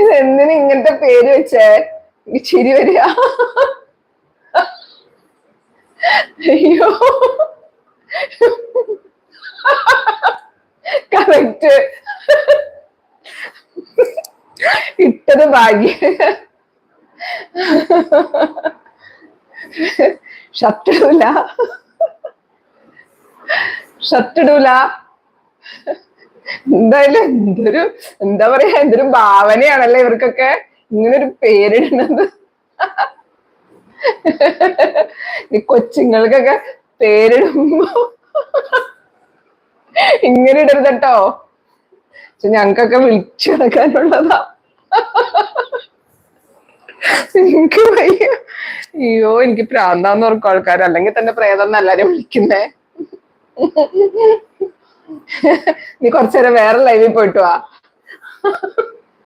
ഇതെന്തിനു ഇങ്ങനത്തെ പേര് വെച്ചേ? ചിരി വരിക. അയ്യോ, കറക്റ്റ്. ഇട്ടത് ഭാഗ്യ. ഷർട്ടിടൂല, ഷർട്ടിടൂല. എന്തായാലും എന്തൊരു, എന്താ പറയാ, എന്തൊരു ഭാവനയാണല്ലേ ഇവർക്കൊക്കെ ഇങ്ങനൊരു പേരിടുന്നത്. ഈ കൊച്ചുങ്ങൾക്കൊക്കെ പേരിടുമ്പോ ഇങ്ങനെ ഇടരുത് കേട്ടോ. ഞങ്ങൾക്കൊക്കെ വിളിച്ചു നടക്കാനുള്ളതാ. എനിക്ക് വയ്യ. അയ്യോ, എനിക്ക് പ്രാന്താന്ന് ഓർക്കും ആൾക്കാർ. അല്ലെങ്കിൽ തന്നെ പ്രേതം എന്ന് എല്ലാരും വിളിക്കുന്നേ. നീ കുറച്ചേരം വേറെ ലൈവിൽ പോയിട്ട് വാ.